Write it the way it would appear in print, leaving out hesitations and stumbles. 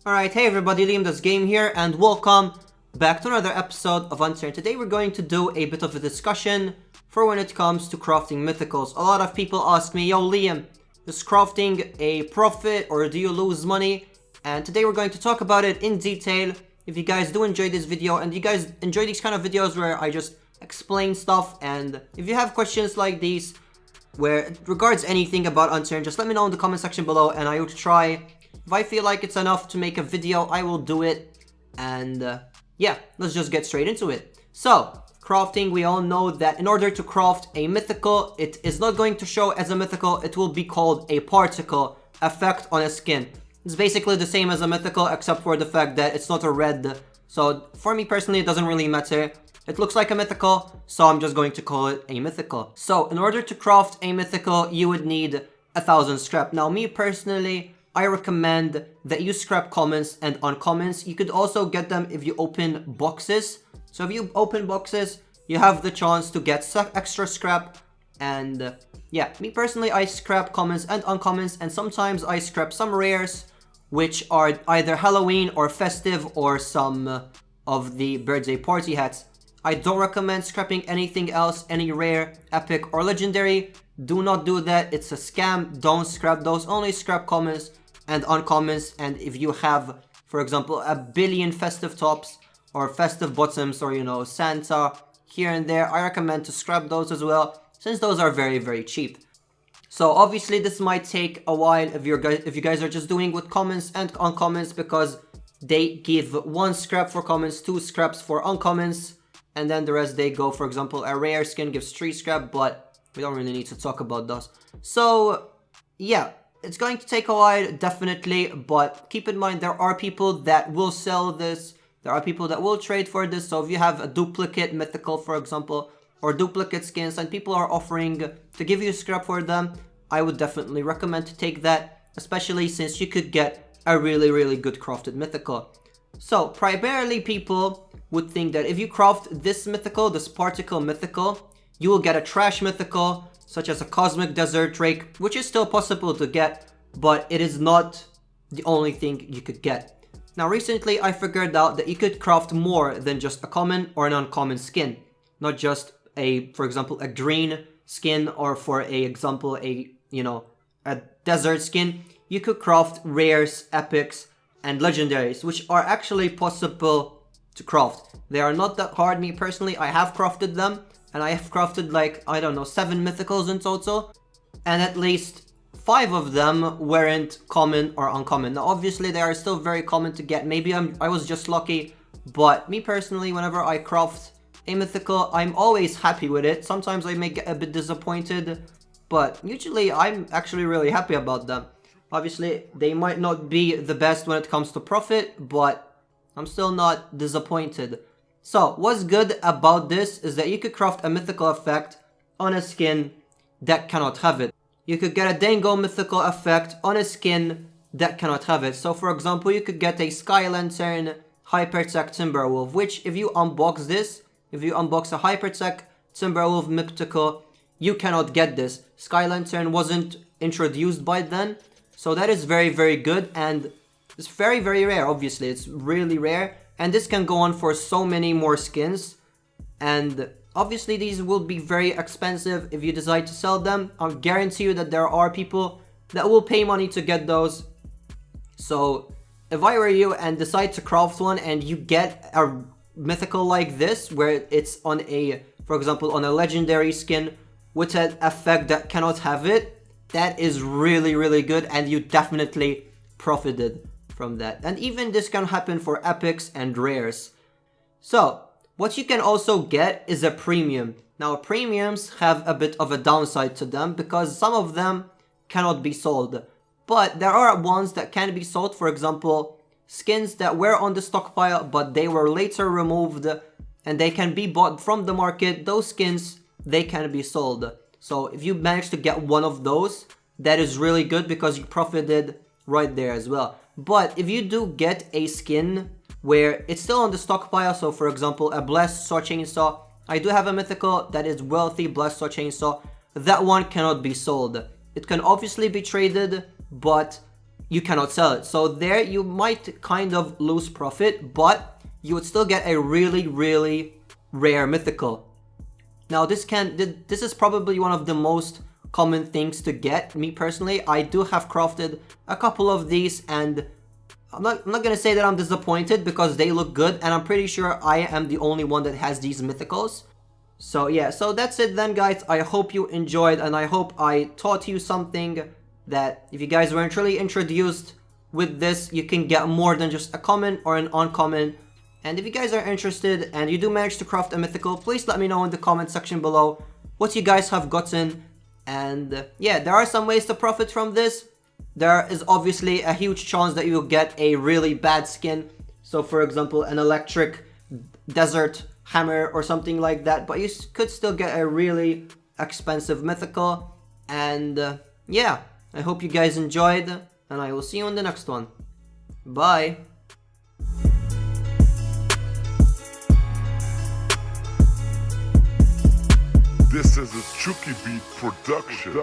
Alright, hey everybody, LiamDoesGame here, and welcome back to another episode of Unturned. Today we're going to do a bit of a discussion for when it comes to crafting mythicals. A lot of people ask me, yo Liam, is crafting a profit or do you lose money? And today we're going to talk about it in detail. If you guys do enjoy this video and you guys enjoy these kind of videos where I just explain stuff, and if you have questions like these where it regards anything about Unturned, just let me know in the comment section below and I will try. If I feel like it's enough to make a video, I will do it. And yeah, let's just get straight into it. So, crafting, we all know that in order to craft a mythical, it is not going to show as a mythical, it will be called a particle effect on a skin. It's basically the same as a mythical except for the fact that it's not a red. So for me personally, it doesn't really matter. It looks like a mythical, so I'm just going to call it a mythical. So in order to craft a mythical, you would need 1,000 scrap. Now me personally, I recommend that you scrap commons and uncommons. You could also get them if you open boxes. So if you open boxes, you have the chance to get extra scrap. And yeah, me personally, I scrap commons and uncommons, and sometimes I scrap some rares, which are either Halloween or festive or some of the birthday party hats. I don't recommend scrapping anything else, any rare, epic, or legendary. Do not do that, it's a scam. Don't scrap those, only scrap commons and uncommons. And if you have, for example, a billion festive tops or festive bottoms, or you know, Santa here and there, I recommend to scrap those as well, since those are very cheap. So obviously this might take a while if you guys are just doing with commons and uncommons, because they give 1 scrap for commons, 2 scraps for uncommons, and then the rest they go. For example, a rare skin gives 3 scrap, but we don't really need to talk about those. So yeah, it's going to take a while, definitely, but keep in mind there are people that will sell this, there are people that will trade for this. So if you have a duplicate mythical, for example, or duplicate skins, and people are offering to give you scrap for them, I would definitely recommend to take that, especially since you could get a really good crafted mythical. So primarily people would think that if you craft this mythical, this particle mythical, you will get a trash mythical, such as a cosmic desert drake, which is still possible to get, but it is not the only thing you could get. Now recently I figured out that you could craft more than just a common or an uncommon skin. Not just a, for example, a green skin, or for a example, a desert skin. You could craft rares, epics, and legendaries, which are actually possible to craft. They are not that hard. Me personally, I have crafted them, and I have crafted like, I don't know, 7 mythicals in total, and at least 5 of them weren't common or uncommon. Now obviously they are still very common to get. Maybe I was just lucky, but me personally, whenever I craft a mythical, I'm always happy with it. Sometimes I may get a bit disappointed, but usually I'm actually really happy about them. Obviously, they might not be the best when it comes to profit, but I'm still not disappointed. So, what's good about this is that you could craft a mythical effect on a skin that cannot have it. You could get a Dango mythical effect on a skin that cannot have it. So, for example, you could get a Sky Lantern Hypertech Timberwolf, which if you unbox this, if you unbox a Hypertech Timberwolf mythical, you cannot get this. Sky Lantern wasn't introduced by then, so that is very good, and it's very rare. Obviously, it's really rare, and this can go on for so many more skins, and obviously these will be very expensive if you decide to sell them. I'll guarantee you that there are people that will pay money to get those. So if I were you and decide to craft one and you get a mythical like this, where it's on a, for example, on a legendary skin with an effect that cannot have it, that is really good, and you definitely profited from that. And even this can happen for epics and rares. So what you can also get is a premium. Now premiums have a bit of a downside to them, because some of them cannot be sold, but there are ones that can be sold. For example, skins that were on the stockpile but they were later removed and they can be bought from the market. Those skins, they can be sold. So if you manage to get one of those, that is really good, because you profited right there as well. But if you do get a skin where it's still on the stockpile, so for example a Blessed Saw Chainsaw, I do have a mythical that is wealthy Blessed Saw Chainsaw, that one cannot be sold. It can obviously be traded, but you cannot sell it. So there you might kind of lose profit, but you would still get a really, really rare mythical. Now this is probably one of the most common things to get. Me personally, I do have crafted a couple of these, and I'm not gonna say that I'm disappointed because they look good, and I'm pretty sure I am the only one that has these mythicals. So yeah, so that's it then, guys. I hope you enjoyed, and I hope I taught you something, that if you guys weren't really introduced with this, you can get more than just a common or an uncommon. And if you guys are interested and you do manage to craft a mythical, please let me know in the comment section below what you guys have gotten. And yeah, there are some ways to profit from this. There is obviously a huge chance that you'll get a really bad skin. So for example, an electric desert hammer or something like that. But you could still get a really expensive mythical. And yeah, I hope you guys enjoyed. And I will see you in the next one. Bye. This is a Chucky Beat production.